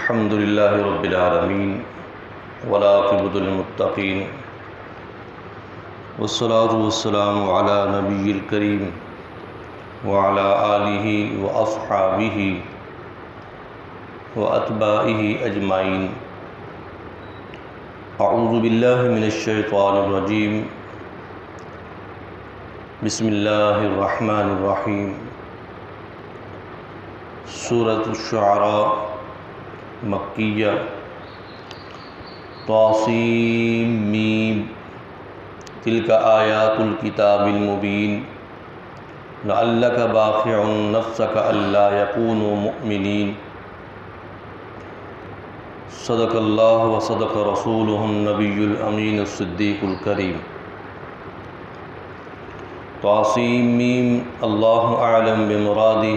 الحمد للہ رب العالمین والعاقبۃ للمتقین والصلاة والسلام علی نبی الکریم وعلی آلہ واصحابہ واتباعہ اجمعین۔ اعوذ باللہ من الشیطان الرجیم، بسم اللہ الرحمن الرحیم۔ سورۃ الشعراء مکیہ۔ طاسیم میم، تلک آیات الکتاب المبین، لعلک باخع نفسک الا یکونوا مؤمنین۔ صدق اللہ وصدق رسولہ النبی الامین الصدیق الکریم۔ طاسیم میم، اللہ اعلم بمرادہ،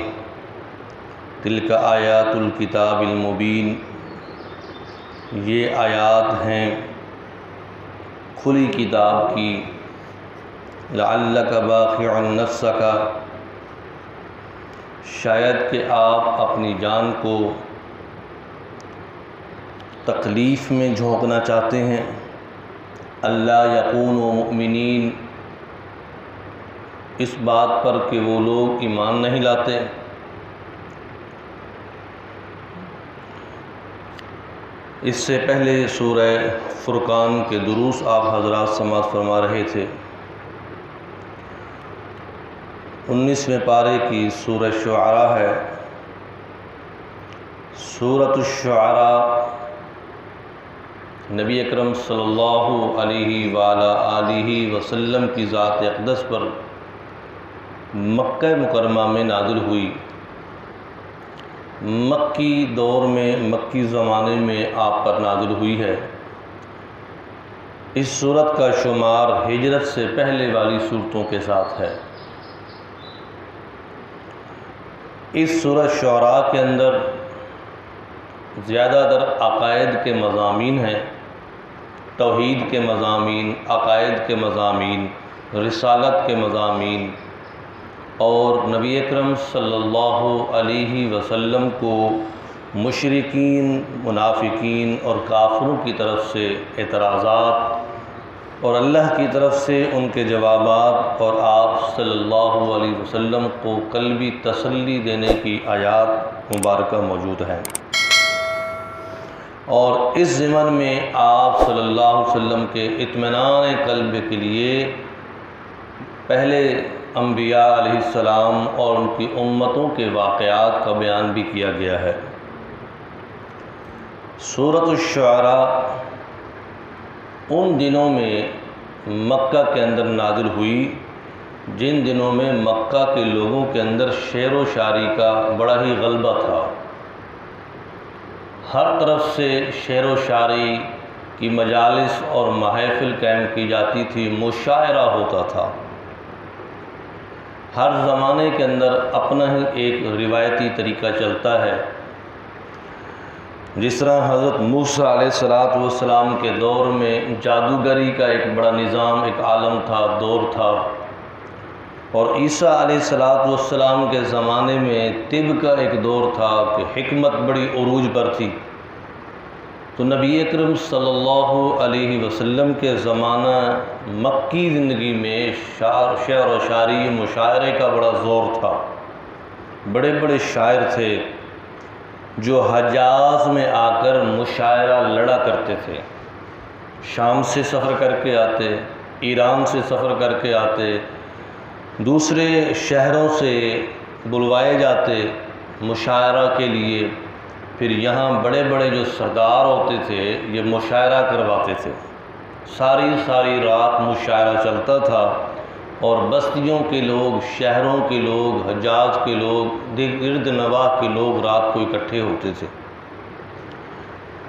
تلک آیات الکتاب المبین، یہ آیات ہیں کھلی کتاب کی۔ لعلک باخع نفسک، شاید کہ آپ اپنی جان کو تکلیف میں جھونکنا چاہتے ہیں، الا یکونوا مؤمنین، اس بات پر کہ وہ لوگ ایمان نہیں لاتے۔ اس سے پہلے سورہ فرقان کے دروس آپ حضرات سماعت فرما رہے تھے۔ 19ویں پارے کی سورہ شعراء ہے۔ سورۃ الشعراء نبی اکرم صلی اللہ علیہ وآلہ آلہ وسلم کی ذات اقدس پر مکہ مکرمہ میں نازل ہوئی۔ مکی دور میں، مکی زمانے میں آپ پر نازل ہوئی ہے۔ اس سورت کا شمار ہجرت سے پہلے والی صورتوں کے ساتھ ہے۔ اس سورۃ شعراء کے اندر زیادہ تر عقائد کے مضامین ہیں، توحید کے مضامین، عقائد کے مضامین، رسالت کے مضامین، اور نبی اکرم صلی اللہ علیہ وسلم کو مشرکین، منافقین اور کافروں کی طرف سے اعتراضات اور اللہ کی طرف سے ان کے جوابات، اور آپ صلی اللہ علیہ وسلم کو قلبی تسلی دینے کی آیات مبارکہ موجود ہیں۔ اور اس ضمن میں آپ صلی اللہ علیہ وسلم کے اطمینان قلب کے لیے پہلے انبیاء علیہ السلام اور ان کی امتوں کے واقعات کا بیان بھی کیا گیا ہے۔ سورۃ الشعراء ان دنوں میں مکہ کے اندر نازل ہوئی جن دنوں میں مکہ کے لوگوں کے اندر شعر و شاعری کا بڑا ہی غلبہ تھا۔ ہر طرف سے شعر و شاعری کی مجالس اور محافل قائم کی جاتی تھی، مشاعرہ ہوتا تھا۔ ہر زمانے کے اندر اپنا ہی ایک روایتی طریقہ چلتا ہے۔ جس طرح حضرت موسیٰ علیہ السلام کے دور میں جادوگری کا ایک بڑا نظام، ایک عالم تھا، دور تھا، اور عیسیٰ علیہ السلام کے زمانے میں طب کا ایک دور تھا کہ حکمت بڑی عروج پر تھی۔ تو نبی اکرم صلی اللہ علیہ وسلم کے زمانہ مکی زندگی میں شعر و شاعری، مشاعرے کا بڑا زور تھا۔ بڑے بڑے شاعر تھے جو حجاز میں آ کر مشاعرہ لڑا کرتے تھے۔ شام سے سفر کر کے آتے، ایران سے سفر کر کے آتے، دوسرے شہروں سے بلوائے جاتے مشاعرہ کے لیے، پھر یہاں بڑے بڑے جو سردار ہوتے تھے یہ مشاعرہ کرواتے تھے۔ ساری رات مشاعرہ چلتا تھا، اور بستیوں کے لوگ، شہروں کے لوگ، حجاز کے لوگ، گرد نواح کے لوگ رات کو اکٹھے ہوتے تھے۔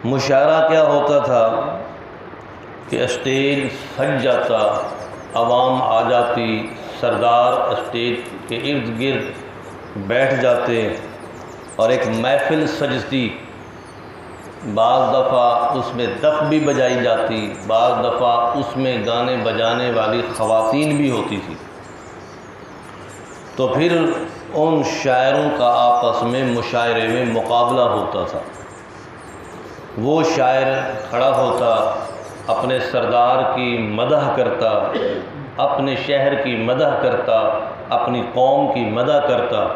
مشاعرہ کیا ہوتا تھا کہ اسٹیج سج جاتا، عوام آ جاتی، سردار اسٹیج کے ارد گرد بیٹھ جاتے اور ایک محفل سجتی۔ بعض دفعہ اس میں دف بھی بجائی جاتی، بعض دفعہ اس میں گانے بجانے والی خواتین بھی ہوتی تھی۔ تو پھر ان شاعروں کا آپس میں مشاعرے میں مقابلہ ہوتا تھا۔ وہ شاعر کھڑا ہوتا، اپنے سردار کی مدح کرتا، اپنے شہر کی مدح کرتا، اپنی قوم کی مدح کرتا۔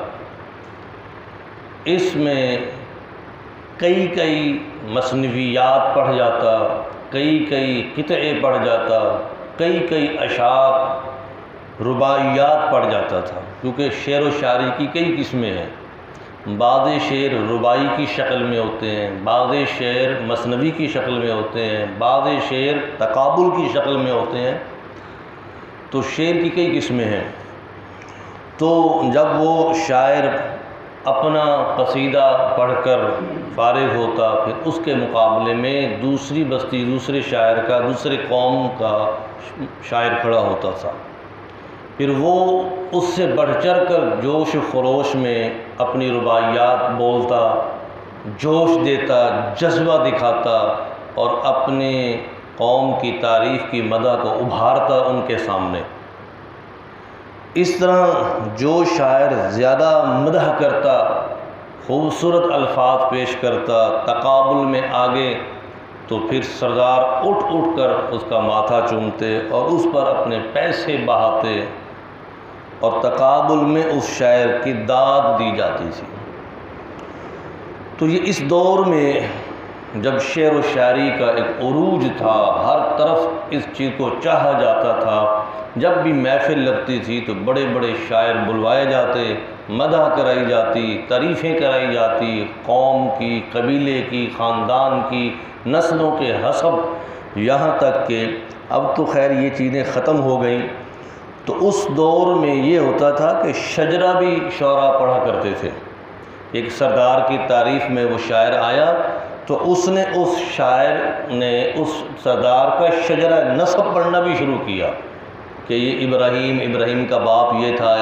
اس میں کئی مثنویات پڑھ جاتا، کئی قطعے پڑھ جاتا، کئی اشعار رباعیات پڑھ جاتا تھا، کیونکہ شعر و شاعری کی کئی قسمیں ہیں۔ بعض شعر رباعی کی شکل میں ہوتے ہیں، بعض شعر مثنوی کی شکل میں ہوتے ہیں، بعض شعر تقابل کی شکل میں ہوتے ہیں۔ تو شعر کی کئی قسمیں ہیں۔ تو جب وہ شاعر اپنا قصیدہ پڑھ کر فارغ ہوتا، پھر اس کے مقابلے میں دوسری بستی، دوسرے شاعر کا، دوسرے قوم کا شاعر کھڑا ہوتا تھا۔ پھر وہ اس سے بڑھ چڑھ کر جوش و خروش میں اپنی رباعیات بولتا، جوش دیتا، جذبہ دکھاتا اور اپنے قوم کی تعریف کی مدح کو ابھارتا ان کے سامنے۔ اس طرح جو شاعر زیادہ مدح کرتا، خوبصورت الفاظ پیش کرتا، تقابل میں آگے، تو پھر سردار اٹھ کر اس کا ماتھا چومتے اور اس پر اپنے پیسے بہاتے، اور تقابل میں اس شاعر کی داد دی جاتی تھی۔ تو یہ اس دور میں جب شعر و شاعری کا ایک عروج تھا، ہر طرف اس چیز کو چاہا جاتا تھا، جب بھی محفل لگتی تھی تو بڑے بڑے شاعر بلوائے جاتے، مدح کرائی جاتی، تعریفیں کرائی جاتی، قوم کی، قبیلے کی، خاندان کی، نسلوں کے حسب، یہاں تک کہ اب تو خیر یہ چیزیں ختم ہو گئیں۔ تو اس دور میں یہ ہوتا تھا کہ شجرہ بھی شعراء پڑھا کرتے تھے۔ ایک سردار کی تعریف میں وہ شاعر آیا تو اس شاعر نے اس سردار کا شجرہ نسب پڑھنا بھی شروع کیا کہ یہ ابراہیم کا باپ یہ تھا،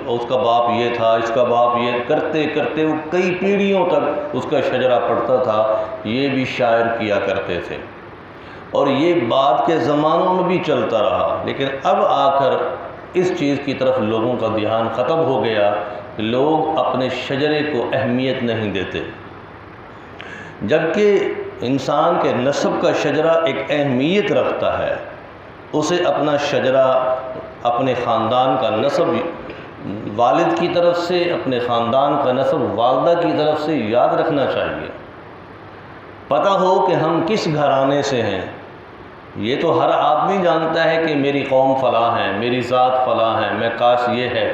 اس کا باپ یہ تھا، اس کا باپ یہ، کرتے کرتے وہ کئی پیڑھیوں تک اس کا شجرہ پڑھتا تھا۔ یہ بھی شاعر کیا کرتے تھے، اور یہ بعد کے زمانوں میں بھی چلتا رہا، لیکن اب آ کر اس چیز کی طرف لوگوں کا دھیان ختم ہو گیا کہ لوگ اپنے شجرے کو اہمیت نہیں دیتے، جبکہ انسان کے نسب کا شجرہ ایک اہمیت رکھتا ہے۔ اسے اپنا شجرہ، اپنے خاندان کا نسب والد کی طرف سے، اپنے خاندان کا نسب والدہ کی طرف سے یاد رکھنا چاہیے، پتہ ہو کہ ہم کس گھرانے سے ہیں۔ یہ تو ہر آدمی جانتا ہے کہ میری قوم فلاں ہے، میری ذات فلاں ہے، میں کاش یہ ہے،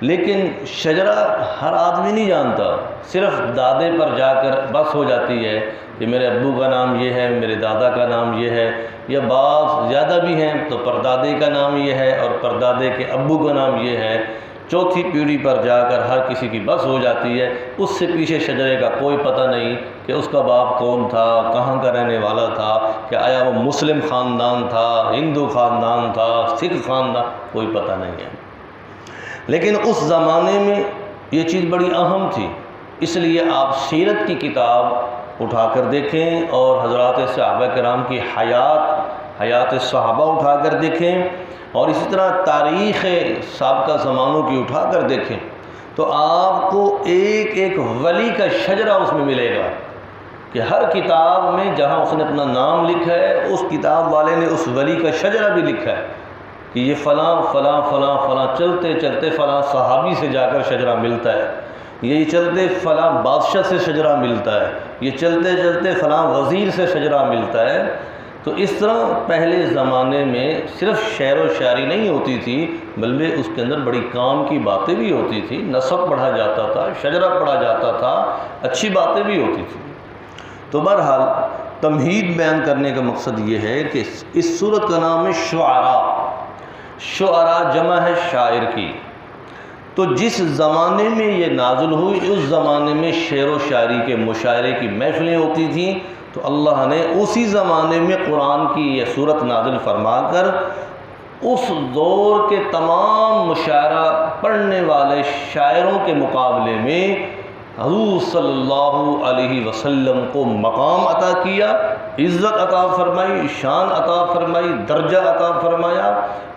لیکن شجرہ ہر آدمی نہیں جانتا۔ صرف دادے پر جا کر بس ہو جاتی ہے کہ میرے ابو کا نام یہ ہے، میرے دادا کا نام یہ ہے، یا بعض زیادہ بھی ہیں تو پردادے کا نام یہ ہے اور پردادے کے ابو کا نام یہ ہے۔ چوتھی پیڑھی پر جا کر ہر کسی کی بس ہو جاتی ہے، اس سے پیچھے شجرے کا کوئی پتہ نہیں کہ اس کا باپ کون تھا، کہاں کا رہنے والا تھا، کہ آیا وہ مسلم خاندان تھا، ہندو خاندان تھا، سکھ خاندان، کوئی پتہ نہیں ہے۔ لیکن اس زمانے میں یہ چیز بڑی اہم تھی، اس لیے آپ سیرت کی کتاب اٹھا کر دیکھیں اور حضرات صحابہ کرام کی حیات صحابہ اٹھا کر دیکھیں، اور اسی طرح تاریخ سابقہ زمانوں کی اٹھا کر دیکھیں، تو آپ کو ایک ولی کا شجرہ اس میں ملے گا، کہ ہر کتاب میں جہاں اس نے اپنا نام لکھا ہے، اس کتاب والے نے اس ولی کا شجرہ بھی لکھا ہے کہ یہ فلاں فلاں فلاں فلاں، چلتے چلتے فلاں صحابی سے جا کر شجرہ ملتا ہے، یہ چلتے فلاں بادشاہ سے شجرہ ملتا ہے، یہ چلتے چلتے فلاں وزیر سے شجرہ ملتا ہے۔ تو اس طرح پہلے زمانے میں صرف شعر و شاعری نہیں ہوتی تھی، بلکہ اس کے اندر بڑی کام کی باتیں بھی ہوتی تھی، نسب پڑھا جاتا تھا، شجرہ پڑھا جاتا تھا، اچھی باتیں بھی ہوتی تھیں۔ تو بہرحال تمہید بیان کرنے کا مقصد یہ ہے کہ اس سورت کا نام ہے شعراء جمع ہے شاعر کی۔ تو جس زمانے میں یہ نازل ہوئی، اس زمانے میں شعر و شاعری کے مشاعرے کی محفلیں ہوتی تھیں، تو اللہ نے اسی زمانے میں قرآن کی یہ صورت نازل فرما کر اس دور کے تمام مشاعرہ پڑھنے والے شاعروں کے مقابلے میں حضور صلی اللہ علیہ وسلم کو مقام عطا کیا، عزت عطا فرمائی، شان عطا فرمائی، درجہ عطا فرمایا،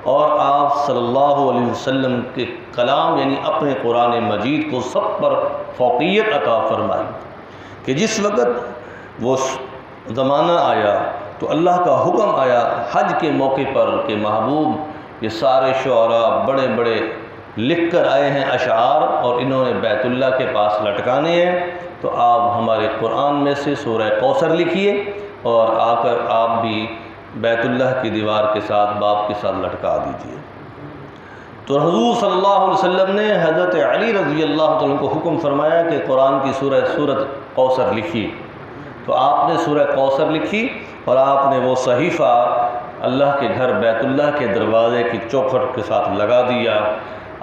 اور آپ صلی اللہ علیہ وسلم کے کلام یعنی اپنے قرآن مجید کو سب پر فوقیت عطا فرمائی، کہ جس وقت وہ زمانہ آیا تو اللہ کا حکم آیا حج کے موقع پر کہ محبوب یہ سارے شعراء بڑے بڑے لکھ کر آئے ہیں اشعار اور انہوں نے بیت اللہ کے پاس لٹکانے ہیں، تو آپ ہمارے قرآن میں سے سورہ کوثر لکھیے اور آ کر آپ بھی بیت اللہ کی دیوار کے ساتھ باب کے ساتھ لٹکا دیجیے۔ تو حضور صلی اللہ علیہ وسلم نے حضرت علی رضی اللہ عنہ کو حکم فرمایا کہ قرآن کی سورۃ کوثر لکھی، تو آپ نے سورہ کوثر لکھی اور آپ نے وہ صحیفہ اللہ کے گھر بیت اللہ کے دروازے کی چوکھٹ کے ساتھ لگا دیا۔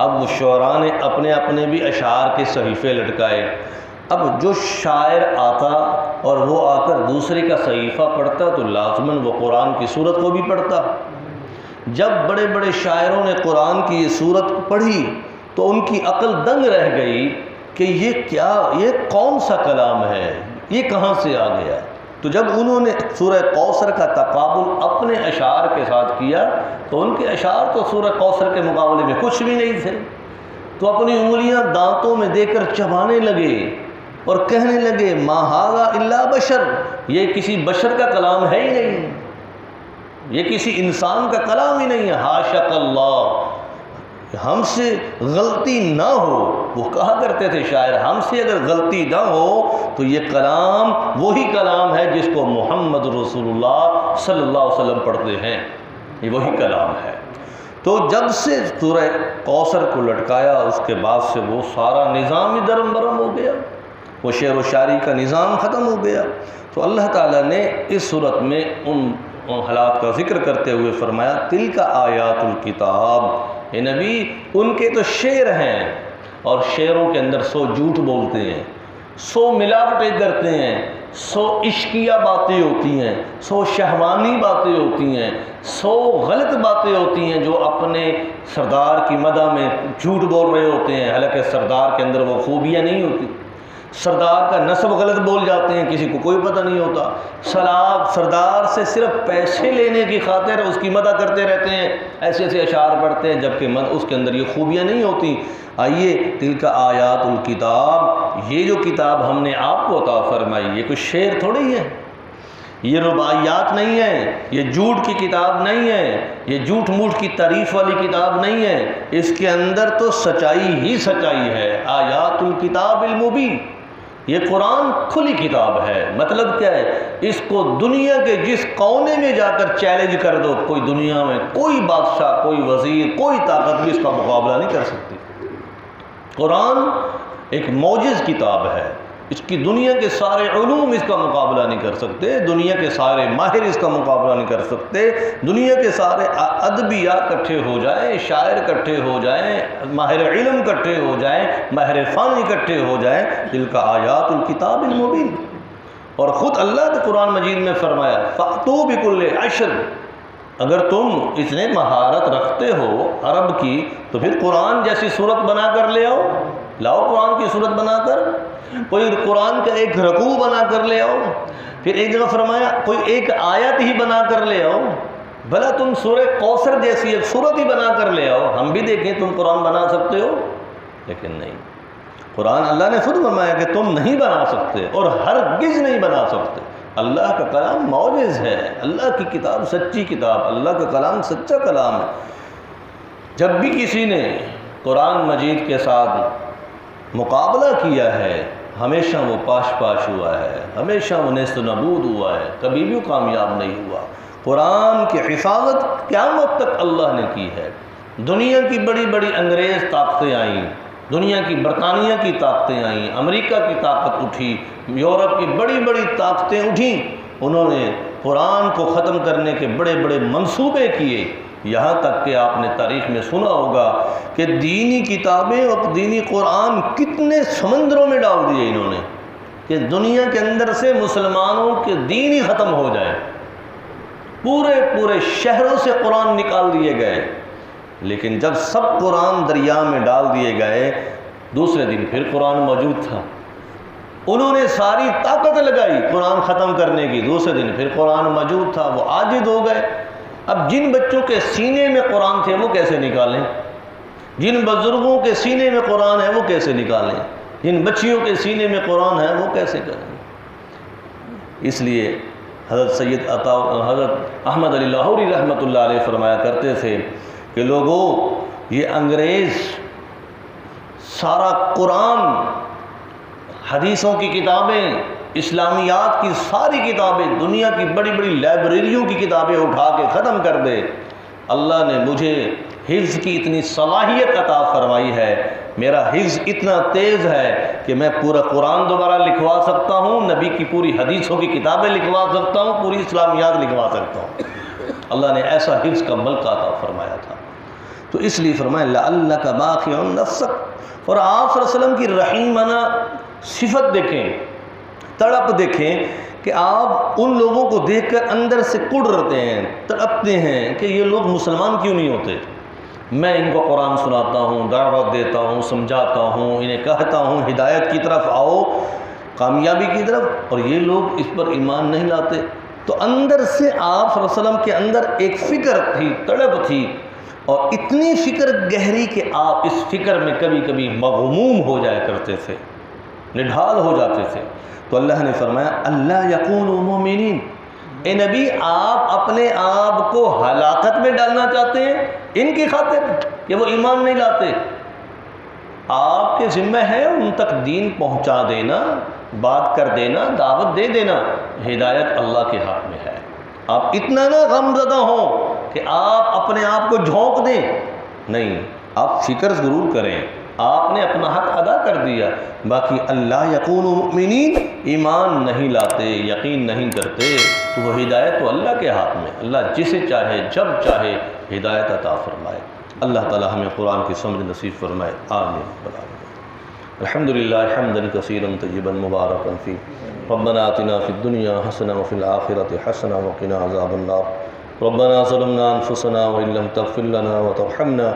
اب وہ شعراء نے اپنے اپنے بھی اشعار کے صحیفے لٹکائے۔ اب جو شاعر آتا اور وہ آ کر دوسرے کا صحیفہ پڑھتا تو لازماً وہ قرآن کی سورت کو بھی پڑھتا۔ جب بڑے بڑے شاعروں نے قرآن کی یہ سورت پڑھی تو ان کی عقل دنگ رہ گئی کہ یہ کون سا کلام ہے، یہ کہاں سے آ گیا۔ تو جب انہوں نے سورہ کوثر کا تقابل اپنے اشعار کے ساتھ کیا تو ان کے اشعار تو سورہ کوثر کے مقابلے میں کچھ بھی نہیں تھے، تو اپنی انگلیاں دانتوں میں دے کر چبانے لگے اور کہنے لگے ما ھذا الا بشر، یہ کسی بشر کا کلام ہے ہی نہیں، یہ کسی انسان کا کلام ہی نہیں ہے، حاشا اللہ، ہم سے غلطی نہ ہو۔ وہ کہا کرتے تھے شاعر، ہم سے اگر غلطی نہ ہو تو یہ کلام وہی کلام ہے جس کو محمد رسول اللہ صلی اللہ علیہ وسلم پڑھتے ہیں، یہ وہی کلام ہے۔ تو جب سے سورہ کوثر کو لٹکایا اس کے بعد سے وہ سارا نظام ہی درم برم ہو گیا، وہ شعر و شاعری کا نظام ختم ہو گیا۔ تو اللہ تعالیٰ نے اس صورت میں ان حالات کا ذکر کرتے ہوئے فرمایا تلک آیات الکتاب، اے نبی ان کے تو شعر ہیں اور شعروں کے اندر 100 جھوٹ بولتے ہیں، 100 ملاوٹیں کرتے ہیں، 100 عشقیہ باتیں ہوتی ہیں، 100 شہوانی باتیں ہوتی ہیں، 100 غلط باتیں ہوتی ہیں جو اپنے سردار کی مدح میں جھوٹ بول رہے ہوتے ہیں، حالانکہ سردار کے اندر وہ خوبیاں نہیں ہوتی۔ سردار کا نسب غلط بول جاتے ہیں، کسی کو کوئی پتہ نہیں ہوتا۔ سردار سے صرف پیسے لینے کی خاطر اس کی مدح کرتے رہتے ہیں، ایسے ایسے اشعار پڑھتے ہیں جبکہ اس کے اندر یہ خوبیاں نہیں ہوتی۔ آئیے تلک آیات الکتاب، یہ جو کتاب ہم نے آپ کو عطا فرمائی یہ کوئی شعر تھوڑی ہے، یہ رباعیات نہیں ہے، یہ جھوٹ کی کتاب نہیں ہے، یہ جھوٹ موٹ کی تعریف والی کتاب نہیں ہے، اس کے اندر تو سچائی ہی سچائی ہے۔ آیات الکتاب المبین، یہ قرآن کھلی کتاب ہے۔ مطلب کیا ہے، اس کو دنیا کے جس کونے میں جا کر چیلنج کر دو، کوئی دنیا میں کوئی بادشاہ، کوئی وزیر، کوئی طاقت بھی اس کا مقابلہ نہیں کر سکتی۔ قرآن ایک معجز کتاب ہے، اس کی دنیا کے سارے علوم اس کا مقابلہ نہیں کر سکتے، دنیا کے سارے ماہر اس کا مقابلہ نہیں کر سکتے، دنیا کے سارے ادبیاء اکٹھے ہو جائیں، شاعر اکٹھے ہو جائیں، ماہر علم اکٹھے ہو جائیں، ماہر فن اکٹھے ہو جائیں، تلک آیات الکتاب المبین۔ اور خود اللہ نے قرآن مجید میں فرمایا فَأْتُوا بِكُلِّ عَشْرٍ، اگر تم اتنے مہارت رکھتے ہو عرب کی تو پھر قرآن جیسی صورت بنا کر لے آؤ، لاؤ قرآن کی صورت بنا کر، کوئی قرآن کا ایک رکوع بنا کر لے آؤ، پھر ایک جگہ فرمایا کوئی ایک آیت ہی بنا کر لے آؤ، بھلا تم سورہ کوثر جیسی ایک صورت ہی بنا کر لے آؤ، ہم بھی دیکھیں تم قرآن بنا سکتے ہو۔ لیکن نہیں، قرآن اللہ نے خود فرمایا کہ تم نہیں بنا سکتے اور ہرگز نہیں بنا سکتے۔ اللہ کا کلام معجز ہے، اللہ کی کتاب سچی کتاب، اللہ کا کلام سچا کلام ہے۔ جب بھی کسی نے قرآن مجید کے ساتھ مقابلہ کیا ہے ہمیشہ وہ پاش پاش ہوا ہے، ہمیشہ وہ نیست و نابود ہوا ہے، کبھی بھی کامیاب نہیں ہوا۔ قرآن کی حفاظت قیامت تک اللہ نے کی ہے۔ دنیا کی بڑی بڑی انگریز طاقتیں آئیں، دنیا کی برطانیہ کی طاقتیں آئیں، امریکہ کی طاقت اٹھی، یورپ کی بڑی بڑی طاقتیں اٹھیں، انہوں نے قرآن کو ختم کرنے کے بڑے بڑے منصوبے کیے، یہاں تک کہ آپ نے تاریخ میں سنا ہوگا کہ دینی کتابیں اور دینی قرآن کتنے سمندروں میں ڈال دیے انہوں نے کہ دنیا کے اندر سے مسلمانوں کے دین ہی ختم ہو جائے، پورے شہروں سے قرآن نکال دیے گئے۔ لیکن جب سب قرآن دریا میں ڈال دیے گئے، دوسرے دن پھر قرآن موجود تھا، انہوں نے ساری طاقت لگائی قرآن ختم کرنے کی، دوسرے دن پھر قرآن موجود تھا، وہ عاجز ہو گئے۔ اب جن بچوں کے سینے میں قرآن تھے وہ کیسے نکالیں، جن بزرگوں کے سینے میں قرآن ہے وہ کیسے نکالیں، جن بچیوں کے سینے میں قرآن ہے وہ کیسے کریں۔ اس لیے حضرت حضرت احمد علی لاہوری رحمۃ اللہ علیہ فرمایا کرتے تھے کہ لوگوں، یہ انگریز سارا قرآن، حدیثوں کی کتابیں، اسلامیات کی ساری کتابیں، دنیا کی بڑی بڑی لائبریریوں کی کتابیں اٹھا کے ختم کر دے، اللہ نے مجھے حفظ کی اتنی صلاحیت عطا فرمائی ہے، میرا حفظ اتنا تیز ہے کہ میں پورا قرآن دوبارہ لکھوا سکتا ہوں، نبی کی پوری حدیثوں کی کتابیں لکھوا سکتا ہوں، پوری اسلامیات لکھوا سکتا ہوں۔ اللہ نے ایسا حفظ کا ملکہ عطا فرمایا تھا، تو اس لیے فرمایا لعلک باخع نفسک۔ اور آپ صلی اللہ علیہ وسلم کی رحیمانہ صفت دیکھیں، تڑپ دیکھیں کہ آپ ان لوگوں کو دیکھ کر اندر سے کڑتے ہیں، تڑپتے ہیں کہ یہ لوگ مسلمان کیوں نہیں ہوتے۔ میں ان کو قرآن سناتا ہوں، دعوت دیتا ہوں، سمجھاتا ہوں، انہیں کہتا ہوں ہدایت کی طرف آؤ، کامیابی کی طرف، اور یہ لوگ اس پر ایمان نہیں لاتے۔ تو اندر سے آپ صلی اللہ علیہ وسلم کے اندر ایک فکر تھی، تڑپ تھی، اور اتنی فکر گہری کہ آپ اس فکر میں کبھی کبھی مغموم ہو جایا کرتے تھے، نڈھال ہو جاتے تھے۔ تو اللہ نے فرمایا اللہ یکونوا مومنین، اے نبی آپ اپنے آپ کو ہلاکت میں ڈالنا چاہتے ہیں ان کی خاطر کہ وہ ایمان نہیں لاتے؟ آپ کے ذمہ ہے ان تک دین پہنچا دینا، بات کر دینا، دعوت دے دینا، ہدایت اللہ کے ہاتھ میں ہے۔ آپ اتنا نہ غم زدہ ہوں کہ آپ اپنے آپ کو جھونک دیں، نہیں، آپ فکر ضرور کریں، آپ نے اپنا حق ادا کر دیا، باقی اللہ یکونوا مؤمنین، ایمان نہیں لاتے، یقین نہیں کرتے، تو وہ ہدایت تو اللہ کے ہاتھ میں، اللہ جسے چاہے جب چاہے ہدایت عطا فرمائے۔ اللہ تعالی ہمیں قرآن کی سمجھ نصیب فرمائے، آمین۔ الحمدللہ حمدا کثیرا طیبا مبارکا فیہ، ربنا آتنا فی الدنیا حسنہ وفی الآخرۃ حسنہ وقنا عذاب النار، ربنا ظلمنا انفسنا وان لم تغفر لنا وترحمنا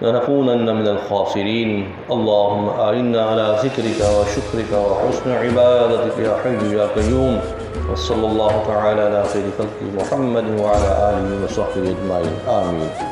لنكونن من الخاسرین، اللهم اعنا على ذکرک وشکرک وحسن عبادتک یا حی یا قیوم، وصلی اللہ تعالی علی خیر خلق محمد وعلی آلہ وصحبہ اجمعین، آمین۔